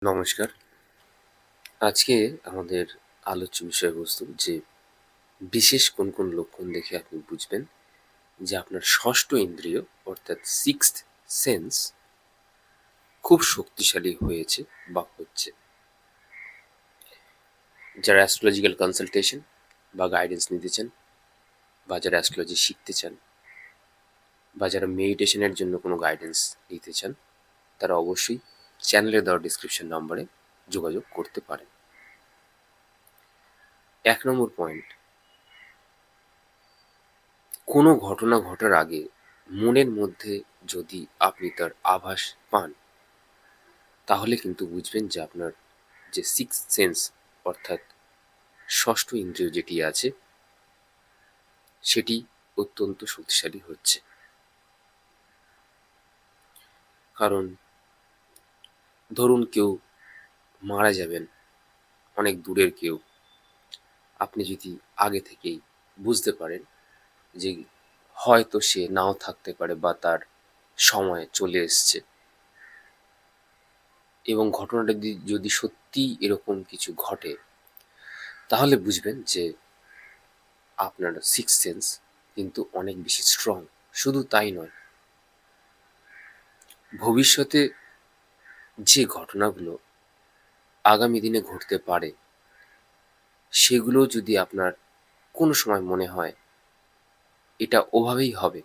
নমস্কার। আজকে আমাদের আলোচ্য বিষয়বস্তু যে বিশেষ কোন কোন লক্ষণ দেখে আপনি বুঝবেন যে আপনার ষষ্ঠ ইন্দ্রিয় অর্থাৎ সিক্সথ সেন্স খুব শক্তিশালী হয়েছে বা হচ্ছে। যারা অ্যাস্ট্রোলজিক্যাল কনসালটেশন বা গাইডেন্স নিতে চান, বা যারা অ্যাস্ট্রোলজি শিখতে চান, বা যারা মেডিটেশনের জন্য কোনো গাইডেন্স নিতে চান, তারা অবশ্যই চ্যানেলে দেওয়া ডিসক্রিপশন নম্বরে যোগাযোগ করতে পারেন। ১ নম্বর পয়েন্ট, কোনো ঘটনা ঘটার আগে মনের মধ্যে যদি আপনি তার আভাস পান, তাহলে কিন্তু বুঝবেন যে আপনার যে সিক্সথ সেন্স অর্থাৎ ষষ্ঠ ইন্দ্রিয় যেটি আছে সেটি অত্যন্ত শক্তিশালী হচ্ছে। কারণ ধরুন কেউ মারা যাবেন, অনেক দূরের কেউ, আপনি যদি আগে থেকেই বুঝতে পারেন যে হয়তো সে নাও থাকতে পারে বা তার সময় চলে এসছে, এবং ঘটনাটা যদি সত্যিই এরকম কিছু ঘটে, তাহলে বুঝবেন যে আপনার সিক্সথ সেন্স কিন্তু অনেক বেশি স্ট্রং। শুধু তাই নয়, ভবিষ্যতে যে ঘটনাগুলো আগামী দিনে ঘটতে পারে, সেগুলো যদি আপনার কোনো সময় মনে হয় এটা ওভাবেই হবে,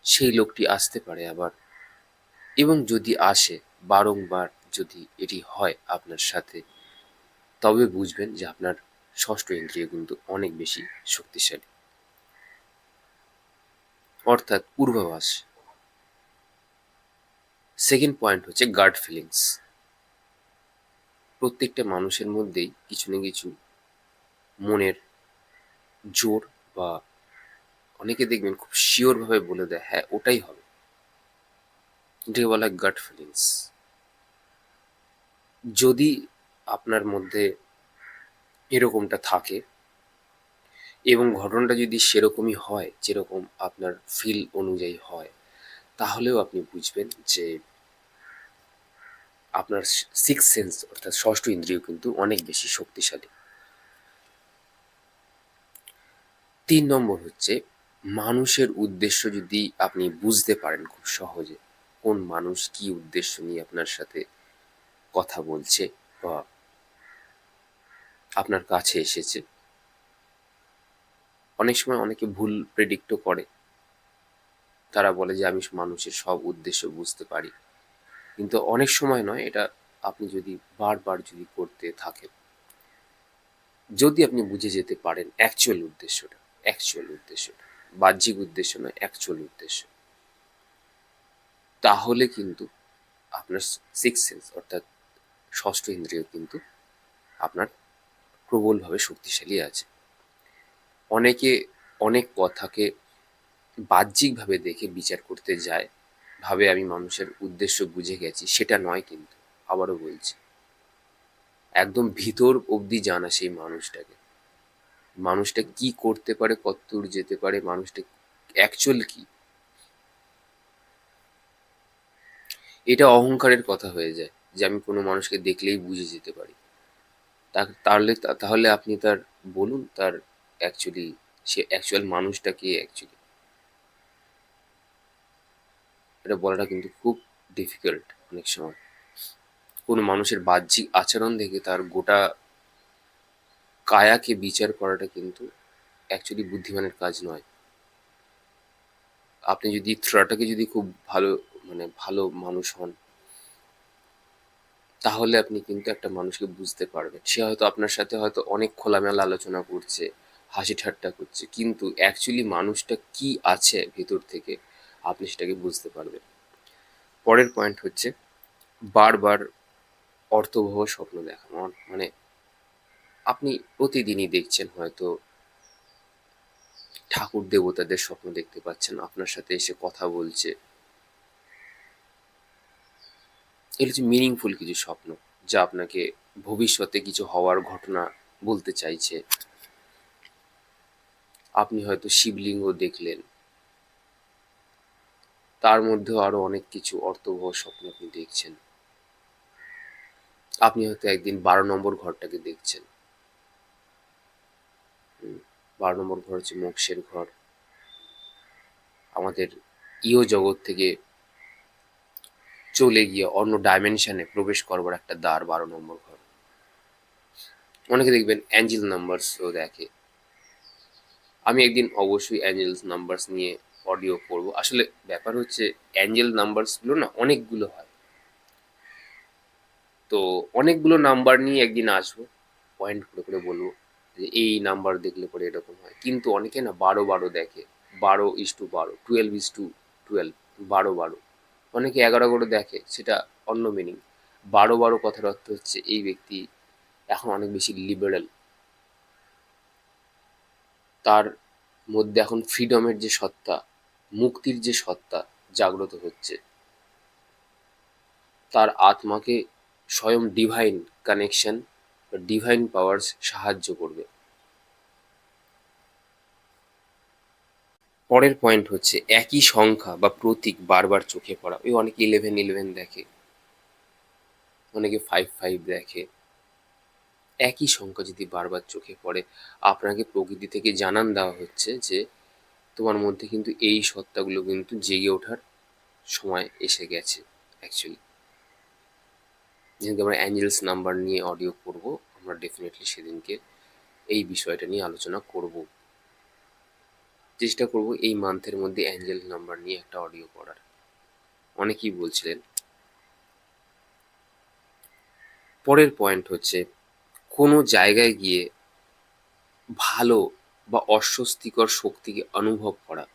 সেই লোকটি আসতে পারে আবার। এবং যদি আসে বারংবার, যদি এটি হয় আপনার সাথে, তবে বুঝবেন যে আপনার ষষ্ঠ ইন্দ্রিয় কিন্তু অনেক বেশি শক্তিশালী, অর্থাৎ পূর্বাভাস। সেকেন্ড পয়েন্ট হচ্ছে গার্ড ফিলিংস। প্রত্যেকটা মানুষের মধ্যেই কিছু না কিছু মনের জোর, বা অনেকে দেখবেন খুব শিওর ভাবে বলে দেয় হ্যাঁ ওটাই হবে, এটাকে বলা হয় গাট ফিলিংস। যদি আপনার মধ্যে এরকমটা থাকে এবং ঘটনাটা যদি সেরকমই হয় যেরকম আপনার ফিল অনুযায়ী হয়, তাহলেও আপনি বুঝবেন যে আপনার সিক্স সেন্স অর্থাৎ ষষ্ঠ ইন্দ্রিয় কিন্তু অনেক বেশি শক্তিশালী। ৩ নম্বর হচ্ছে, মানুষের উদ্দেশ্য যদি আপনি বুঝতে পারেন খুব সহজে, কোন মানুষ কি উদ্দেশ্য নিয়ে আপনার সাথে কথা বলছে বা আপনার কাছে এসেছে। অনেক সময় অনেকে ভুল প্রেডিক্টও করে। তারা বলে যে আমি মানুষের সব উদ্দেশ্য বুঝতে পারি, কিন্তু অনেক সময় নয়। এটা আপনি যদি বারবার যদি করতে থাকেন, যদি আপনি বুঝে যেতে পারেন অ্যাকচুয়াল উদ্দেশ্যটা বাহ্যিক উদ্দেশ্য নয়, অ্যাকচুয়াল উদ্দেশ্য, তাহলে কিন্তু আপনার সিক্স সেন্স অর্থাৎ ষষ্ঠ ইন্দ্রিয় কিন্তু আপনার প্রবলভাবে শক্তিশালী আছে। অনেকে অনেক কথাকে বাহ্যিকভাবে দেখে বিচার করতে যায়, ভাবে আমি মানুষের উদ্দেশ্য বুঝে গেছি। সেটা নয় কিন্তু, আবারও বলছি, একদম ভিতর অবধি জানা সেই মানুষটাকে, মানুষটা কি করতে পারে, কতদূর যেতে পারে, মানুষটা অ্যাকচুয়াল কি, এটা অহংকারের কথা হয়ে যায় যে আমি কোনো মানুষকে দেখলেই বুঝে যেতে পারি। তাহলে আপনি তার বলুন তার অ্যাকচুয়ালি সে অ্যাকচুয়াল মানুষটা কে অ্যাকচুয়ালি। এটা বলাটা কিন্তু খুব ডিফিকাল্ট অনেক সময়। কোনো মানুষের বাহ্যিক আচরণ দেখে তার গোটা কায়াকে বিচার করাটা কিন্তু অ্যাকচুয়ালি বুদ্ধিমানের কাজ নয়। আপনি যদি থ্রটাকে যদি খুব ভালো, মানে ভালো মানুষ হন, তাহলে আপনি কিন্তু একটা মানুষকে বুঝতে পারবেন। সে হয়তো আপনার সাথে হয়তো অনেক খোলামেলা আলোচনা করছে, হাসি ঠাট্টা করছে, কিন্তু অ্যাকচুয়ালি মানুষটা কি আছে ভেতর থেকে আপনি সেটাকে বুঝতে পারবেন। পরের পয়েন্ট হচ্ছে বারবার অর্থবহ স্বপ্ন দেখা। মানে আপনি প্রতিদিনই দেখছেন হয়তো ঠাকুর দেবতাদের স্বপ্ন দেখতে পাচ্ছেন, আপনার সাথে এসে কথা বলছে। এগুলো হচ্ছে মিনিংফুল কিছু স্বপ্ন, যা আপনাকে ভবিষ্যতে কিছু হওয়ার ঘটনা বলতে চাইছে। আপনি হয়তো শিবলিঙ্গ দেখলেন, তার মধ্যেও আরো অনেক কিছু অর্থবহ স্বপ্ন আপনি দেখছেন। আপনি হয়তো একদিন 12 নম্বর ঘরটাকে দেখছেন। 12 নম্বর ঘর হচ্ছে মোক্ষের ঘর, আমাদের ইহ জগৎ থেকে চলে গিয়ে অন্য ডাইমেনশনে প্রবেশ করবার একটা দ্বার 12 নম্বর ঘর। অনেকে দেখবেন অ্যাঞ্জেল নাম্বারসও দেখে। আমি একদিন অবশ্যই অ্যাঞ্জেলস নাম্বারস নিয়ে অডিও করব। আসলে ব্যাপার হচ্ছে অ্যাঞ্জেল নাম্বারসগুলো না অনেকগুলো হয়, তো অনেকগুলো নাম্বার নিয়ে একদিন আসবো, পয়েন্ট করে করে বলবো যে এই নাম্বার দেখলে পরে এরকম হয়। কিন্তু অনেকে না 12 12 দেখে, 12:12, 12:12, 12 12। অনেকে 11 11 দেখে, সেটা অন্য মিনিং। 12 12 কথার অর্থ হচ্ছে এই ব্যক্তি এখন অনেক বেশি লিবারেল, তার মধ্যে এখন ফ্রিডমের যে সত্তা, মুক্তির যে সত্তা জাগ্রত হচ্ছে, তার আত্মাকে স্বয়ং ডিভাইন কানেকশন বা ডিভাইন পাওয়ার্স সাহায্য করবে। পরের পয়েন্ট হচ্ছে একই সংখ্যা বা প্রতীক বারবার চোখে পড়া। ওই অনেকে 11 11 দেখে, অনেকে 5 5 দেখে। একই সংখ্যা যদি বারবার চোখে পড়ে, আপনাকে প্রকৃতি থেকে জানান দেওয়া হচ্ছে যে তোমার মধ্যে কিন্তু এই সত্তাগুলো কিন্তু জেগে ওঠার সময় এসে গেছে। অ্যাকচুয়ালি যেদিনকে আমরা অ্যাঞ্জেলস নাম্বার নিয়ে অডিও করব, আমরা ডেফিনেটলি সেদিনকে এই বিষয়টা নিয়ে আলোচনা করব। চেষ্টা করব এই মান্থের মধ্যে অ্যাঞ্জেল নাম্বার নিয়ে একটা অডিও করার। অনেকেই বলছিলেন। পরের পয়েন্ট হচ্ছে কোনো জায়গায় গিয়ে ভালো বা অস্বস্তিকর শক্তিকে অনুভব করা।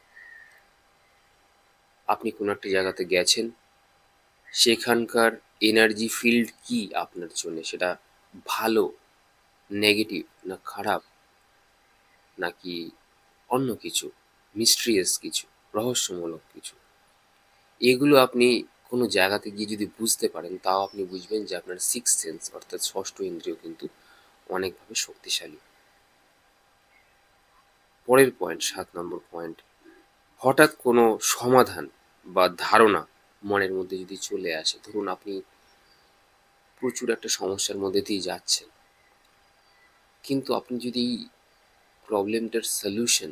আপনি কোনো একটা জায়গাতে গেছেন, সেখানকার এনার্জি ফিল্ড কি আপনার জন্য, সেটা ভালো, নেগেটিভ না খারাপ, নাকি অন্য কিছু, মিস্ট্রিয়াস কিছু, রহস্যমূলক কিছু, এগুলো আপনি কোনো জায়গাতে গিয়ে যদি বুঝতে পারেন, তাও আপনি বুঝবেন যে আপনার সিক্স সেন্স অর্থাৎ ষষ্ঠ ইন্দ্রিয় কিন্তু অনেকভাবে শক্তিশালী। পরের পয়েন্ট, 7 নম্বর পয়েন্ট, হঠাৎ কোনো সমাধান বা ধারণা মনের মধ্যে যদি চলে আসে। ধরুন আপনি প্রচুর একটা সমস্যার মধ্যে দিয়ে যাচ্ছেন, কিন্তু আপনি যদি এই প্রবলেমটার সলিউশন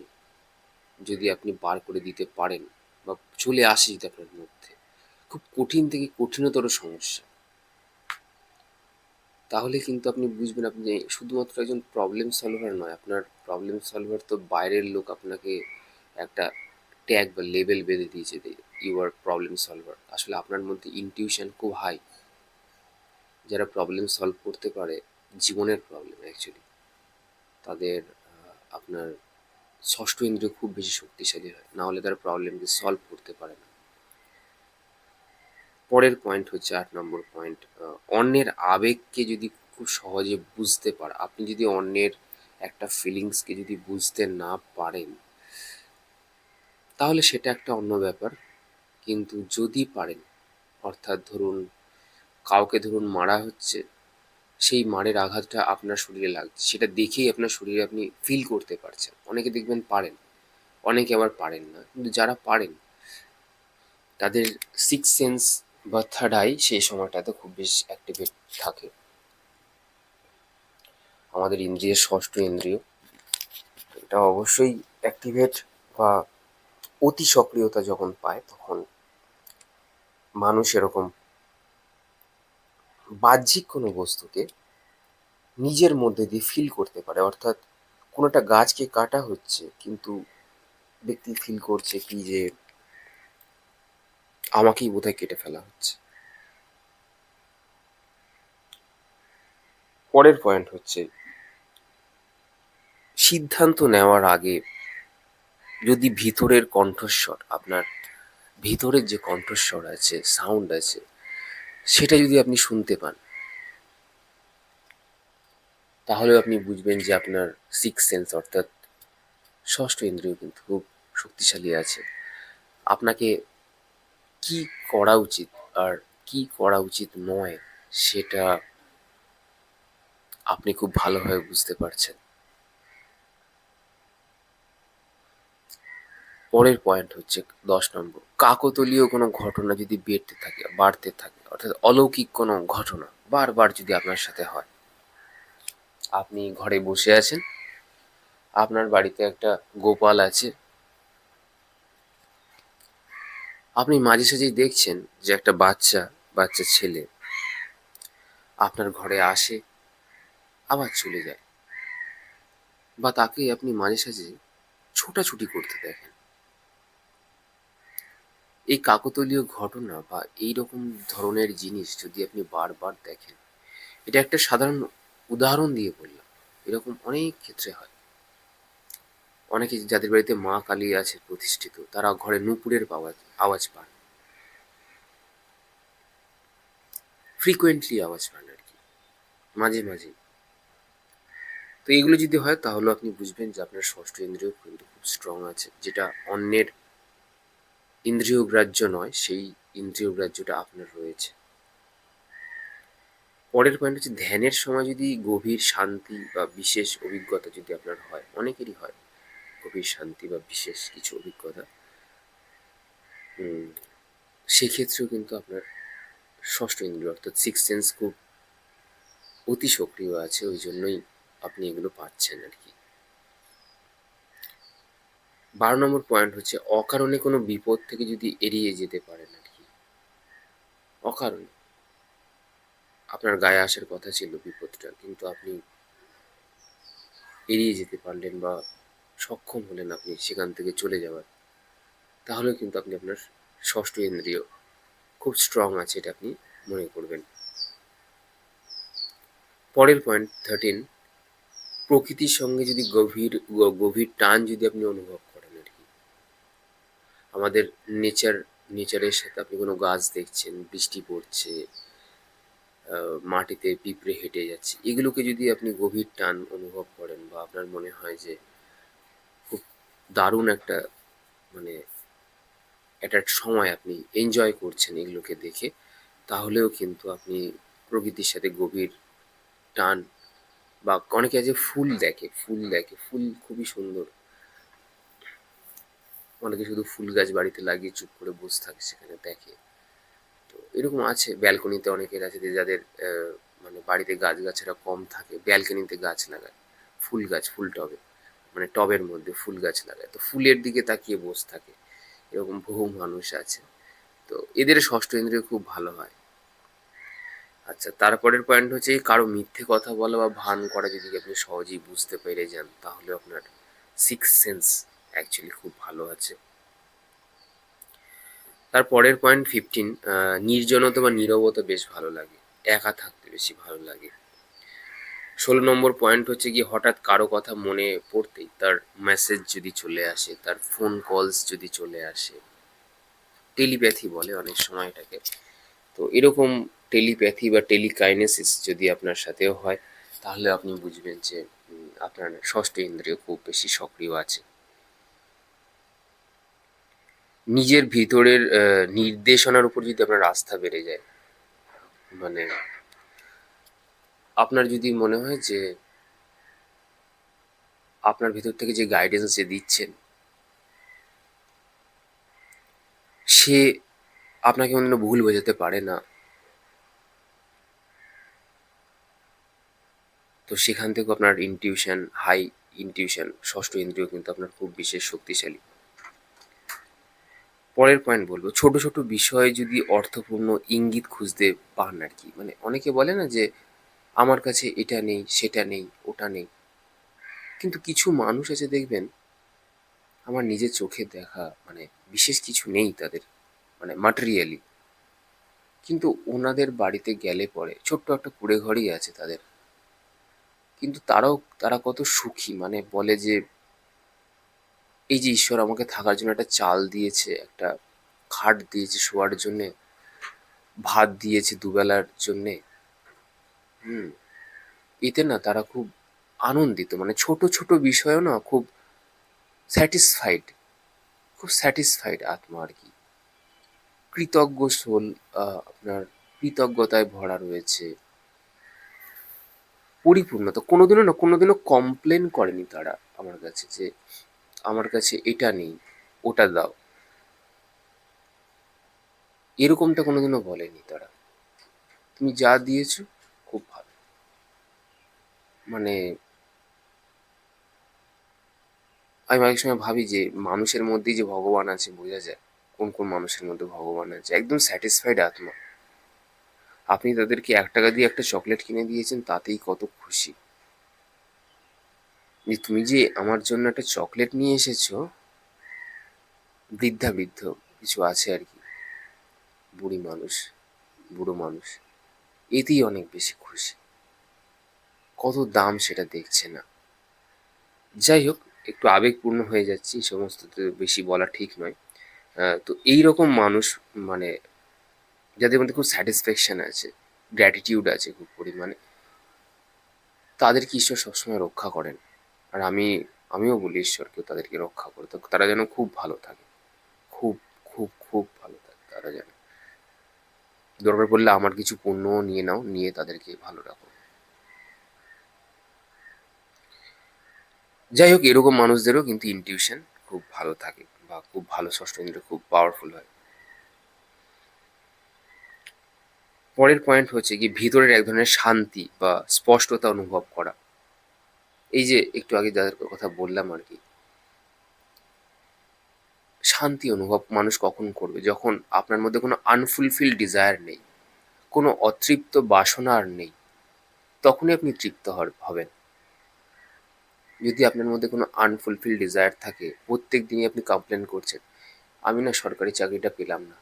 যদি আপনি বার করে দিতে পারেন বা চলে আসে যদি আপনার মধ্যে, খুব কঠিন থেকে কঠিনতর সমস্যা, তাহলে কিন্তু আপনি বুঝবেন আপনি শুধুমাত্র একজন প্রবলেম সলভার নয়। আপনার প্রবলেম সলভার তো বাইরের লোক আপনাকে একটা ট্যাগ বা লেবেল বেঁধে দিয়েছে যে ইউ আর প্রবলেম সলভার। আসলে আপনার মধ্যে ইনটিউশন খুব হাই। যারা প্রবলেম সলভ করতে পারে জীবনের প্রবলেম, অ্যাকচুয়ালি তাদের আপনার ষষ্ঠ ইন্দ্রিয় খুব বেশি শক্তিশালী হয়, না হলে তারা প্রবলেমকে সলভ করতে পারে না। পরের পয়েন্ট হচ্ছে 8 নম্বর পয়েন্ট, অন্যের আবেগকে যদি খুব সহজে বুঝতে পারে। আপনি যদি অন্যের একটা ফিলিংসকে যদি বুঝতে না পারেন, তাহলে সেটা একটা অন্য ব্যাপার। কিন্তু যদি পারেন, অর্থাৎ ধরুন কাউকে ধরুন মারা হচ্ছে, সেই মারের আঘাতটা আপনার শরীরে লাগছে, সেটা দেখেই আপনার শরীরে আপনি ফিল করতে পারছেন। অনেকে দেখবেন পারেন, অনেকে আবার পারেন না। কিন্তু যারা পারেন তাদের সিক্স সেন্স বা থার্ড আই সেই সময়টাতে খুব বেশি অ্যাক্টিভেট থাকে। আমাদের ইন্দ্রিয়ের ষষ্ঠ ইন্দ্রিয়, এটা অবশ্যই অ্যাক্টিভেট বা অতি সক্রিয়তা যখন পায়, তখন মানুষ এরকম বাহ্যিক কোনো বস্তুকে নিজের মধ্যে দিয়ে ফিল করতে পারে। অর্থাৎ কোনো একটা গাছকে কাটা হচ্ছে, কিন্তু ব্যক্তি ফিল করছে কি যে আমাকেই বোধহয় কেটে ফেলা হচ্ছে। পরের পয়েন্ট হচ্ছে সিদ্ধান্ত নেওয়ার আগে যদি ভিতরের কণ্ঠস্বর, আপনার ভিতরের যে কণ্ঠস্বর আছে, সাউন্ড আছে, সেটা যদি আপনি শুনতে পান, তাহলে আপনি বুঝবেন যে আপনার সিক্স সেন্স অর্থাৎ ষষ্ঠ ইন্দ্রিয় কিন্তু খুব শক্তিশালী আছে। আপনাকে কি করা উচিত আর কি করা উচিত নয়, সেটা আপনি খুব ভালোভাবে বুঝতে পারছেন। পরের পয়েন্ট হচ্ছে 10 নম্বর, কাকতালীয় কোনো ঘটনা যদি বাড়তে থাকে, অর্থাৎ অলৌকিক কোনো ঘটনা, বারবার যদি আপনার সাথে হয়, আপনি ঘরে বসে আছেন, আপনার বাড়িতে একটা গোপাল আছে, আপনি মাঝে সাঝেই দেখছেন যে একটা বাচ্চা বাচ্চা ছেলে আপনার ঘরে আসে আবার চলে যায়, বা তাকে আপনি মাঝে সাঝে ছোটাছুটি করতে দেখেন। এই কাকতালীয় ঘটনা বা এই রকম ধরনের জিনিস যদি আপনি বারবার দেখেন, এটা একটা সাধারণ উদাহরণ দিয়ে বললাম, এরকম অনেক ক্ষেত্রে হয়। অনেকে যাদের বাড়িতে মা কালী আছে প্রতিষ্ঠিত, তারা ঘরে নূপুরের আওয়াজ আওয়াজ পান, ফ্রিকোয়েন্টলি আওয়াজ পান আর কি, মাঝে মাঝে। তো এগুলো যদি হয় তাহলে আপনি বুঝবেন যে আপনার ষষ্ঠ ইন্দ্রিয় কিন্তু খুব স্ট্রং আছে, যেটা অন্যের ইন্দ্রিয় গ্রাহ্য নয়, সেই ইন্দ্রিয় গ্রাহ্যটা আপনার রয়েছে। পরের পয়েন্ট হচ্ছে ধ্যানের সময় যদি গভীর শান্তি বা বিশেষ অভিজ্ঞতা যদি আপনার হয়, অনেকেরই হয় গভীর শান্তি বা বিশেষ কিছু অভিজ্ঞতা, সেক্ষেত্রেও কিন্তু আপনার ষষ্ঠ ইন্দ্রিয় অর্থাৎ সিক্স সেন্স খুব অতি সক্রিয় আছে, ওই জন্যই আপনি এগুলো পাচ্ছেন আর কি। 12 নম্বর পয়েন্ট হচ্ছে অকারণে কোনো বিপদ থেকে যদি এড়িয়ে যেতে পারেন আর কি। অকারণে আপনার গায়ে আসার কথা ছিল বিপদটা, কিন্তু আপনি এড়িয়ে যেতে পারলেন বা সক্ষম হলেন আপনি সেখান থেকে চলে যাওয়ার, তাহলে কিন্তু আপনি আপনার ষষ্ঠ ইন্দ্রিয় খুব স্ট্রং আছে, এটা আপনি মনে করবেন। পরের পয়েন্ট 13, প্রকৃতির সঙ্গে যদি গভীর টান যদি আপনি অনুভব করেন আর কি। আমাদের নেচারের সাথে আপনি কোনো গাছ দেখছেন, বৃষ্টি পড়ছে, মাটিতে পিঁপড়ে হেঁটে যাচ্ছে, এগুলোকে যদি আপনি গভীর টান অনুভব করেন বা আপনার মনে হয় যে খুব দারুণ একটা মানে একটা সময় আপনি এনজয় করছেন এগুলোকে দেখে, তাহলেও কিন্তু আপনি প্রকৃতির সাথে গভীর টান, বা অনেকে আছে ফুল খুবই সুন্দর, অনেকে শুধু ফুল গাছ বাড়িতে লাগিয়ে চুপ করে বসে থাকে সেখানে দেখে। তো এরকম আছে, ব্যালকনিতে অনেকের আছে যে যাদের মানে বাড়িতে গাছগাছরা কম থাকে, ব্যালকনিতে গাছ লাগায়, ফুল টবে, মানে টবের মধ্যে ফুল গাছ লাগায়, তো ফুলের দিকে তাকিয়ে বসে থাকে, এরকম বহু মানুষ আছে। তো এদের ষষ্ঠ ইন্দ্রিয় খুব ভালো হয়। আচ্ছা, তারপরের পয়েন্ট হচ্ছে এই কারো মিথ্যে কথা বলা বা ভান করা যদি আপনি সহজেই বুঝতে পেরে যান, তাহলে আপনার সিক্স সেন্স অ্যাকচুয়ালি খুব ভালো আছে। তার পরের পয়েন্ট 15, নির্জনতা বা নীরবতা বেশ ভালো লাগে, একা থাকতে বেশি ভালো লাগে। 16 নম্বর পয়েন্ট হচ্ছে কি হঠাৎ কারো কথা মনে পড়তেই তার মেসেজ যদি চলে আসে, তার ফোন কলস যদি চলে আসে, টেলিপ্যাথি বলে অনেক সময় এটাকে। তো এরকম টেলিপ্যাথি বা টেলিকাইনেসিস যদি আপনার সাথেও হয়, তাহলে আপনি বুঝবেন যে আপনার ষষ্ঠ ইন্দ্রিয় খুব বেশি সক্রিয় আছে। নিজের ভিতরের নির্দেশনার উপর যদি আপনার আস্থা বেড়ে যায়, মানে আপনার যদি মনে হয় যে আপনার ভিতর থেকে যে গাইডেন্স যে দিচ্ছেন, সে আপনাকে কোনোদিনও ভুল বোঝাতে পারে না, তো সেখান থেকেও আপনার ইনটিউশন ষষ্ঠ ইন্দ্রিয় কিন্তু আপনার খুব বিশেষ শক্তিশালী। পরের পয়েন্ট বলবো, ছোট ছোট বিষয়ে যদি অর্থপূর্ণ ইঙ্গিত খুঁজতে পান আর কি। মানে অনেকে বলে না যে আমার কাছে এটা নেই, সেটা নেই, ওটা নেই, কিন্তু কিছু মানুষ আছে দেখবেন, আমার নিজের চোখে দেখা, মানে বিশেষ কিছু নেই তাদের, মানে মাটেরিয়ালি, কিন্তু ওনাদের বাড়িতে গেলে পরে ছোট্ট একটা কুঁড়ে ঘরই আছে তাদের, কিন্তু তারা কত সুখী, মানে বলে যে এই যে ঈশ্বর আমাকে থাকার জন্য একটা চাল দিয়েছে, একটা খাট দিয়েছে শোয়ার জন্যে, ভাত দিয়েছে দুবেলার জন্যে, হুম, এতে না তারা খুব আনন্দিত, মানে ছোট ছোট বিষয়েও না খুব স্যাটিসফাইড, খুব স্যাটিসফাইড আত্মা আর কি। কৃতজ্ঞ সোল, আপনার কৃতজ্ঞতায় ভরা রয়েছে, পরিপূর্ণতা, কোনোদিনও কমপ্লেন করেনি তারা আমার কাছে যে আমার কাছে এটা নেই, ওটা দাও, এরকমটা কোনোদিনও বলেনি তারা। তুমি যা দিয়েছো খুব ভালো। মানে আমি অনেক সময় ভাবি যে মানুষের মধ্যেই যে ভগবান আছে বোঝা যায় কোন কোন মানুষের মধ্যে ভগবান আছে। একদম স্যাটিসফাইড আত্মা। আপনি তাদেরকে 1 টাকা দিয়ে একটা চকলেট কিনে দিয়েছেন, তাতেই কত খুশি। যে তুমি যে আমার জন্য একটা চকলেট নিয়ে এসেছো, বৃদ্ধা বৃদ্ধ কিছু আছে আর কি, বুড়ি মানুষ, বুড়ো মানুষ, এতেই অনেক বেশি খুশি। কত দাম সেটা দেখছে না। যাই হোক, একটু আবেগপূর্ণ হয়ে যাচ্ছি, এই সমস্ত তো বেশি বলা ঠিক নয়। তো এইরকম মানুষ, মানে যাদের মধ্যে খুব স্যাটিসফ্যাকশন আছে, গ্র্যাটিটিউড আছে খুব পরিমাণে, তাদেরকে ঈশ্বর সবসময় রক্ষা করেন। আর আমিও বলি ঈশ্বরকেও তাদেরকে রক্ষা করে, তো তারা যেন খুব ভালো থাকে, খুব খুব খুব ভালো থাকে তারা যেন। দরকার পড়লে আমার কিছু পুণ্যও নিয়ে নাও, নিয়ে তাদেরকে ভালো রাখো। যাই হোক, এরকম মানুষদেরও কিন্তু ইনটিউশন খুব ভালো থাকে, বা খুব ভালো, ষষ্ঠ ইন্দ্রিয় খুব পাওয়ারফুল হয়। পরের পয়েন্ট হচ্ছে কি, ভিতরের এক ধরনের শান্তি বা স্পষ্টতা অনুভব করা। এই যে একটু আগে যাদের কথা বললাম আর কি, শান্তি অনুভব মানুষ কখন করবে? যখন আপনার মধ্যে কোনো আনফুলফিল ডিজায়ার নেই, কোনো অতৃপ্ত বাসনা আর নেই, তখনই আপনি তৃপ্ত হবেন। যদি আপনার মধ্যে কোনো আনফুলফিল ডিজায়ার থাকে, প্রত্যেক দিনই আপনি কমপ্লেন করছেন, আমি না সরকারি চাকরিটা পেলাম না,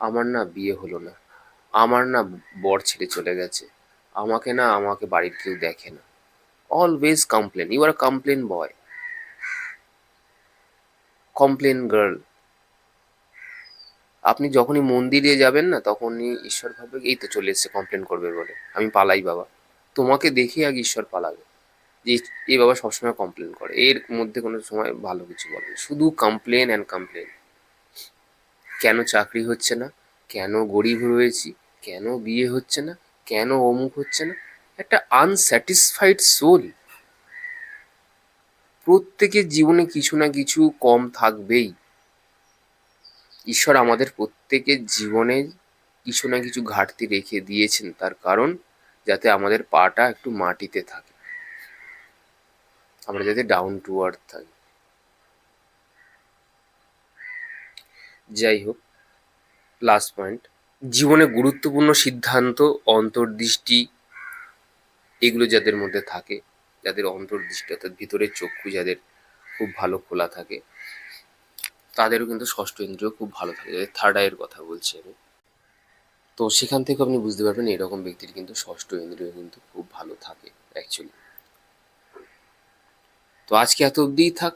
আমার না বিয়ে হলো না, আমার না বর ছেড়ে চলে গেছে, আমাকে বাড়ির কেউ দেখে না, always complain, you are complain boy, complain girl. আপনি যখনই মন্দিরে যাবেন না, তখনই ঈশ্বর ভাববে এই তো চলে এসছে কমপ্লেন করবে বলে, আমি পালাই বাবা। তোমাকে দেখে আগে ঈশ্বর পালাবে, যে এই বাবা সবসময় কমপ্লেন করে, এর মধ্যে কোনো সময় ভালো কিছু বলে না, শুধু কমপ্লেন অ্যান্ড কমপ্লেন। কেন চাকরি হচ্ছে না, কেন গরিব রয়েছি, কেন বিয়ে হচ্ছে না, কেন অমুক হচ্ছে না। একটা আনস্যাটিসফাইড সোল। প্রত্যেকের জীবনে কিছু না কিছু কম থাকবেই। ঈশ্বর আমাদের প্রত্যেকের জীবনে কিছু না কিছু ঘাটতি রেখে দিয়েছেন, তার কারণ যাতে আমাদের পাটা একটু মাটিতে থাকে, আমরা যাতে ডাউন টু আর্থ থাকি। যাই হোক, লাস্ট পয়েন্ট, জীবনে গুরুত্বপূর্ণ সিদ্ধান্ত, অন্তর্দৃষ্টি, এগুলো যাদের মধ্যে থাকে, যাদের অন্তর্দৃষ্টি অর্থাৎ ভিতরের চক্ষু যাদের খুব ভালো খোলা থাকে, তাদেরও কিন্তু ষষ্ঠ ইন্দ্রিয় খুব ভালো থাকে, যাদের থার্ড আইয়ের কথা বলছি আমি। তো সেখান থেকে আপনি বুঝতে পারবেন এরকম ব্যক্তির কিন্তু ষষ্ঠ ইন্দ্রিয় কিন্তু খুব ভালো থাকে অ্যাকচুয়ালি। তো আজকে এত অবধিই থাক।